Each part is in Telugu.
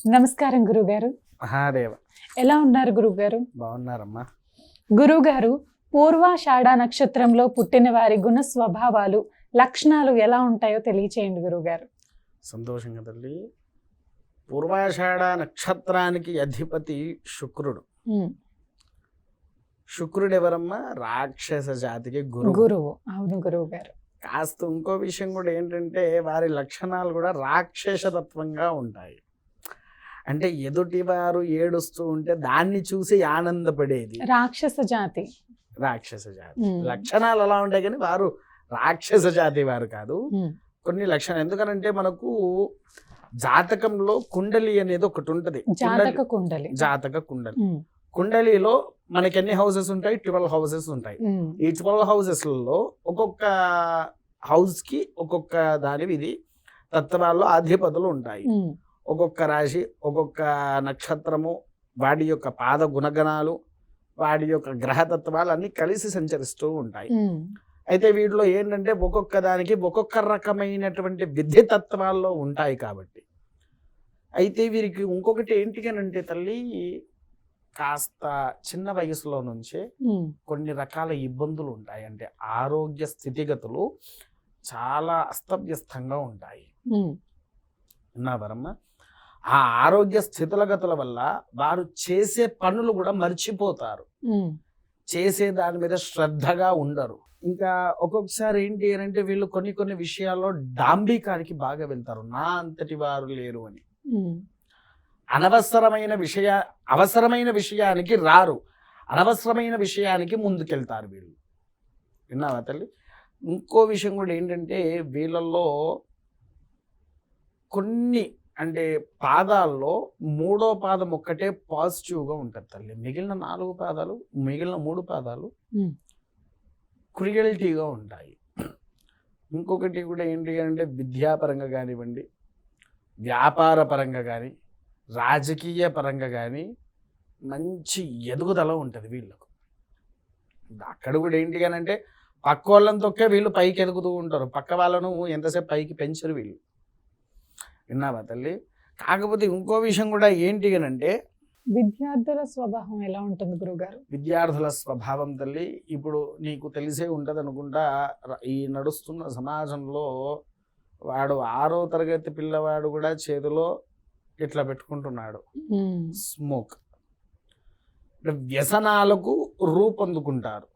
నమస్కారం గురుగారు. మహాదేవ. ఎలా ఉన్నారు గురుగారు? బాగున్నారమ్మా. గురుగారు, పూర్వాషాఢ నక్షత్రంలో పుట్టిన వారి గుణ స్వభావాలు, లక్షణాలు ఎలా ఉంటాయో తెలియచేయండి గురుగారు. సంతోషంగా తల్లి. పూర్వాషాఢ నక్షత్రానికి అధిపతి శుక్రుడు. శుక్రుడు ఎవరమ్మా? రాక్షస జాతికి గురువు. అవును గురువు గారు. కాస్త ఇంకో విషయం కూడా ఏంటంటే వారి లక్షణాలు కూడా రాక్షసతత్వంగా ఉంటాయి. అంటే ఎదుటి వారు ఏడుస్తూ ఉంటే దాన్ని చూసి ఆనందపడేది రాక్షస జాతి. లక్షణాలు అలా ఉంటాయి కానీ వారు రాక్షస జాతి వారు కాదు. కొన్ని లక్షణాలు ఎందుకనంటే మనకు జాతకంలో కుండలి అనేది ఒకటి ఉంటది. జాతక కుండలి. కుండలిలో మనకి ఎన్ని హౌసెస్ ఉంటాయి? 12 హౌసెస్ ఉంటాయి. ఈ 12 హౌసెస్లలో ఒక్కొక్క హౌస్ కి ఒక్కొక్క దాని విధి తత్వాల్లో అధిపతులు ఉంటాయి. ఒక్కొక్క రాశి, ఒక్కొక్క నక్షత్రము, వాడి యొక్క పాద గుణగణాలు, వాడి యొక్క గ్రహతత్వాలు అన్ని కలిసి సంచరిస్తూ ఉంటాయి. అయితే వీటిలో ఏంటంటే ఒక్కొక్క దానికి ఒక్కొక్క రకమైనటువంటి విద్య తత్వాల్లో ఉంటాయి కాబట్టి. అయితే వీరికి ఇంకొకటి ఏంటికనంటే తల్లి, కాస్త చిన్న వయసులో నుంచే కొన్ని రకాల ఇబ్బందులు ఉంటాయి. అంటే ఆరోగ్య స్థితిగతులు చాలా అస్తవ్యస్తంగా ఉంటాయి. విన్నావరమ్మా? ఆ ఆరోగ్య స్థితిగతుల వల్ల వారు చేసే పనులు కూడా మర్చిపోతారు. చేసే దాని మీద శ్రద్ధగా ఉండరు. ఇంకా ఒక్కొక్కసారి ఏంటి అంటే వీళ్ళు కొన్ని విషయాల్లో డాంబికానికి బాగా వెళ్తారు. నా అంతటి వారు లేరు అని. అవసరమైన విషయానికి రారు, అనవసరమైన విషయానికి ముందుకెళ్తారు వీళ్ళు. విన్నావా తల్లి? ఇంకో విషయం కూడా ఏంటంటే వీళ్ళల్లో కొన్ని అంటే పాదాల్లో 3వ పాదం ఒక్కటే పాజిటివ్గా ఉంటుంది తల్లి. మిగిలిన 3 పాదాలు క్రియేటివ్గా ఉంటాయి. ఇంకొకటి కూడా ఏంటి అంటే విద్యాపరంగా కానివ్వండి, వ్యాపార పరంగా కానీ, రాజకీయ పరంగా కానీ మంచి ఎదుగుదల ఉంటుంది వీళ్ళకు. అక్కడ కూడా ఏంటి అంటే పక్క వాళ్ళని తొక్కే వీళ్ళు పైకి ఎదుగుతూ ఉంటారు. పక్క వాళ్ళను ఎంతసేపు పైకి పెంచరు వీళ్ళు. విన్నావా తల్లి? కాకపోతే ఇంకో విషయం కూడా ఏంటి అంటే విద్యార్థుల స్వభావం ఎలా ఉంటుంది గురుగారు? విద్యార్థుల స్వభావం తల్లి ఇప్పుడు నీకు తెలిసే ఉంటుంది అనుకుంటా. ఈ నడుస్తున్న సమాజంలో వాడు 6వ తరగతి పిల్లవాడు కూడా చేతిలో ఇట్లా పెట్టుకుంటున్నాడు స్మోక్. వ్యసనాలకు రూపొందుకుంటారు.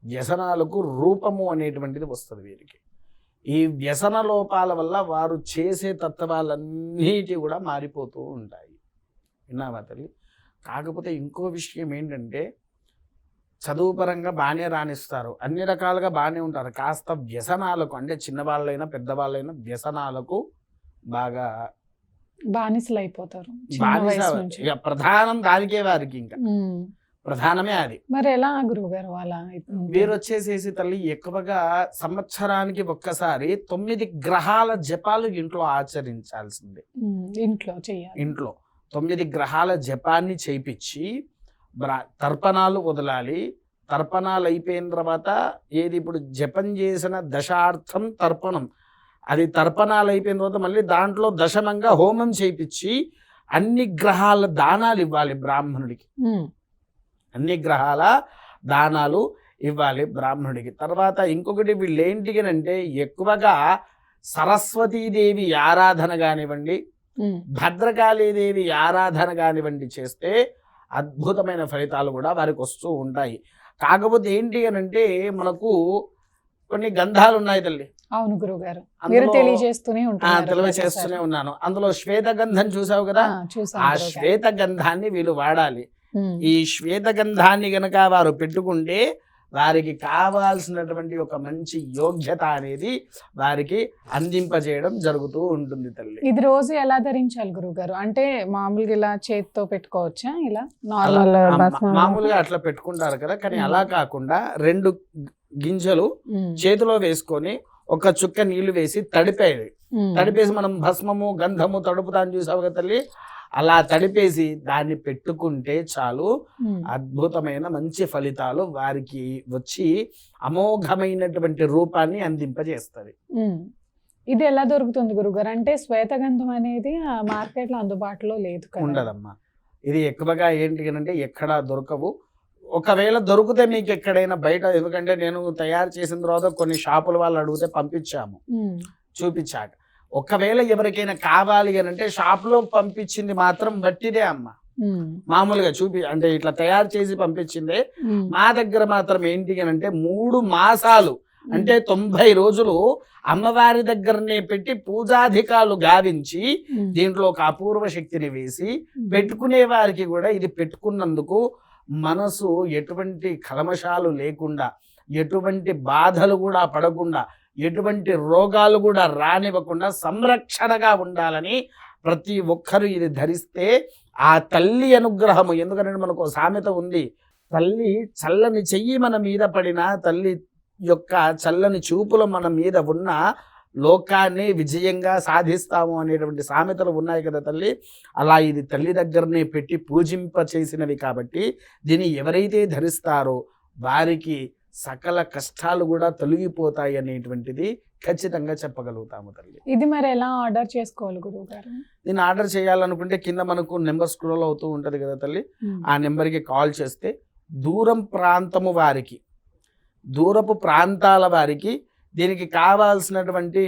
వ్యసనాలకు రూపము అనేటువంటిది వస్తుంది వీరికి. ఈ వ్యసన లోపాల వల్ల వారు చేసే తత్వాలన్నిటి కూడా మారిపోతూ ఉంటాయి. విన్నావా తల్లి? కాకపోతే ఇంకో విషయం ఏంటంటే చదువు పరంగా బాగానే రాణిస్తారు, అన్ని రకాలుగా బాగానే ఉంటారు. కాస్త వ్యసనాలకు అంటే చిన్నవాళ్ళైనా పెద్దవాళ్ళైనా వ్యసనాలకు బాగా బానిసలు అయిపోతారు. ఇక ప్రధానం దానికే వారికి, ఇంకా ప్రధానమే అది. మరి ఎలా గురువుగారు అలా? వీరు వచ్చేసేసి తల్లి ఎక్కువగా సంవత్సరానికి ఒక్కసారి 9 గ్రహాల జపాలు ఇంట్లో ఆచరించాల్సిందే. ఇంట్లో 9 గ్రహాల జపాన్ని చేయించి తర్పణాలు వదలాలి. తర్పణాలు అయిపోయిన తర్వాత ఏది ఇప్పుడు జపం చేసిన దశార్థం తర్పణం, అది తర్పణాలు అయిపోయిన తర్వాత మళ్ళీ దాంట్లో దశమంగా హోమం చేయించి అన్ని గ్రహాల దానాలు ఇవ్వాలి బ్రాహ్మణుడికి. అన్ని గ్రహాల దానాలు ఇవ్వాలి బ్రాహ్మణుడికి. తర్వాత ఇంకొకటి వీళ్ళు ఏంటికనంటే ఎక్కువగా సరస్వతీదేవి ఆరాధన కానివ్వండి, భద్రకాళీదేవి ఆరాధన కానివ్వండి చేస్తే అద్భుతమైన ఫలితాలు కూడా వారికి వస్తూ ఉంటాయి. కాకపోతే ఏంటి అనంటే మనకు కొన్ని గంధాలు ఉన్నాయి తల్లి. అవును గురుగారు, తెలియజేస్తూనే ఉన్నాను. అందులో శ్వేత గంధం చూసావు కదా? ఆ శ్వేత గంధాన్ని వీళ్ళు వాడాలి. ఈ శ్వేత గంధాన్ని గనక వారు పెట్టుకుంటే వారికి కావాల్సినటువంటి ఒక మంచి యోగ్యత అనేది వారికి అందింపజేయడం జరుగుతూ ఉంటుంది తల్లి. ఇది రోజు ఎలా ధరించాలి గురుగారు? అంటే మామూలుగా ఇలా చేతితో పెట్టుకోవచ్చా? ఇలా మామూలుగా అట్లా పెట్టుకుంటారు కదా, కానీ అలా కాకుండా 2 గింజలు చేతిలో వేసుకొని ఒక చుక్క నీళ్లు వేసి తడిపేసి మనం భస్మము గంధము తడుపుతాను చూసావు కదా తల్లి, అలా తడిపేసి దాన్ని పెట్టుకుంటే చాలు. అద్భుతమైన మంచి ఫలితాలు వారికి వచ్చి అమోఘమైనటువంటి రూపాన్ని అందింపజేస్తుంది. ఇది ఎలా దొరుకుతుంది గురుగారు? అంటే శ్వేతగంధం అనేది మార్కెట్లో అందుబాటులో లేదు కదా? ఉండదమ్మా. ఇది ఎక్కువగా ఏంటి అంటే ఎక్కడా దొరకవు. ఒకవేళ దొరికితే మీకు ఎక్కడైనా బయట, ఎందుకంటే నేను తయారు చేసిన తర్వాత కొన్ని షాపుల వాళ్ళు అడిగితే పంపించాము, చూపించాక. ఒకవేళ ఎవరికైనా కావాలి అని అంటే షాపులో పంపించింది మాత్రం బట్టిదే అమ్మ. మామూలుగా అంటే ఇట్లా తయారు చేసి పంపించిందే. మా దగ్గర మాత్రం ఏంటి అని అంటే 3 మాసాలు అంటే 90 రోజులు అమ్మవారి దగ్గరనే పెట్టి పూజాధికాలు గావించి దీంట్లో ఒక అపూర్వ శక్తిని వేసి పెట్టుకునే వారికి కూడా ఇది పెట్టుకున్నందుకు మనసు ఎటువంటి కల్మషాలు లేకుండా, ఎటువంటి బాధలు కూడా పడకుండా, ఎటువంటి రోగాలు కూడా రానివ్వకుండా సంరక్షణగా ఉండాలని ప్రతి ఒక్కరూ ఇది ధరిస్తే ఆ తల్లి అనుగ్రహము, ఎందుకంటే మనకు సామెత ఉంది, తల్లి చల్లని చెయ్యి మన మీద పడిన, తల్లి యొక్క చల్లని చూపులు మన మీద ఉన్న లోకాన్ని విజయంగా సాధిస్తాము అనేటువంటి సామెతలు ఉన్నాయి కదా తల్లి. అలా ఇది తల్లి దగ్గరనే పెట్టి పూజింప చేసినవి కాబట్టి దీన్ని ఎవరైతే ధరిస్తారో వారికి సకల కష్టాలు కూడా తొలగిపోతాయి అనేటువంటిది ఖచ్చితంగా చెప్పగలుగుతాము తల్లి. ఇది మరి ఎలా ఆర్డర్ చేసుకోవాలి గురువు గారు? దీన్ని ఆర్డర్ చేయాలనుకుంటే కింద మనకు నెంబర్ స్క్రోల్ అవుతూ ఉంటుంది కదా తల్లి, ఆ నెంబర్కి కాల్ చేస్తే దూరపు ప్రాంతాల వారికి దీనికి కావాల్సినటువంటి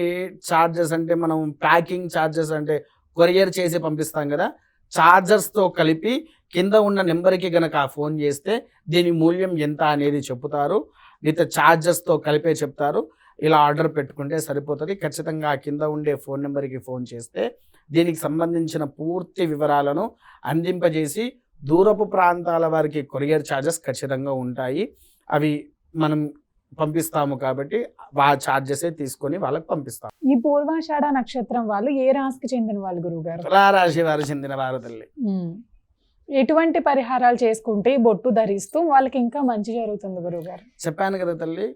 ఛార్జెస్, అంటే మనం ప్యాకింగ్ ఛార్జెస్ అంటే కొరియర్ చేసి పంపిస్తాం కదా, ఛార్జర్స్తో కలిపి కింద ఉన్న నెంబర్కి గనక ఫోన్ చేస్తే దీని మూల్యం ఎంత అనేది చెప్తారు, విత్ ఛార్జెస్తో కలిపే చెప్తారు. ఇలా ఆర్డర్ పెట్టుకుంటే సరిపోతుంది. ఖచ్చితంగా కింద ఉండే ఫోన్ నెంబర్కి ఫోన్ చేస్తే దీనికి సంబంధించిన పూర్తి వివరాలను అందింపజేసి దూరపు ప్రాంతాల వారికి కొరియర్ ఛార్జెస్ ఖచ్చితంగా ఉంటాయి. అవి మనం పంపిస్తాము కాబట్టి ఆ ఛార్జెసే తీసుకొని వాళ్ళకి పంపిస్తాం. ఈ పూర్వాషాఢ నక్షత్రం వాళ్ళు ఏ రాశికి చెందిన వాళ్ళు గురువు గారు? తులారాశి వారు చెందిన వారు తల్లి. ఎటువంటి పరిహారాలు చేసుకుంటే బొట్టు ధరిస్తూ వాళ్ళకి ఇంకా మంచి జరుగుతుంది గురువు గారు? చెప్పాను కదా తల్లి,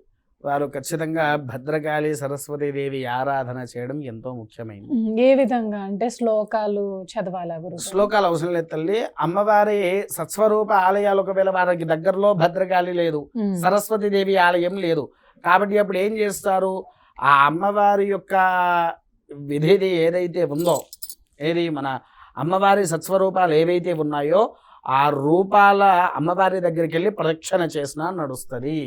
వారు ఖచ్చితంగా భద్రకాళి సరస్వతీదేవి ఆరాధన చేయడం ఎంతో ముఖ్యమైనది. ఏ విధంగా అంటే శ్లోకాలు చదవాలా గురువు? శ్లోకాలు అవసరం లేదు తల్లి. అమ్మవారి సత్స్వరూప ఆలయాలు ఒకవేళ వారికి దగ్గరలో భద్రకాళి లేదు, సరస్వతీదేవి ఆలయం లేదు కాబట్టి అప్పుడు ఏం చేస్తారు, ఆ అమ్మవారి యొక్క విధి ఏదైతే ఉందో, ఏది మన అమ్మవారి సత్స్వరూపాలు ఏవైతే ఉన్నాయో ఆ రూపాల అమ్మవారి దగ్గరికి వెళ్ళి ప్రదక్షిణ చేసినా నడుస్తుంది.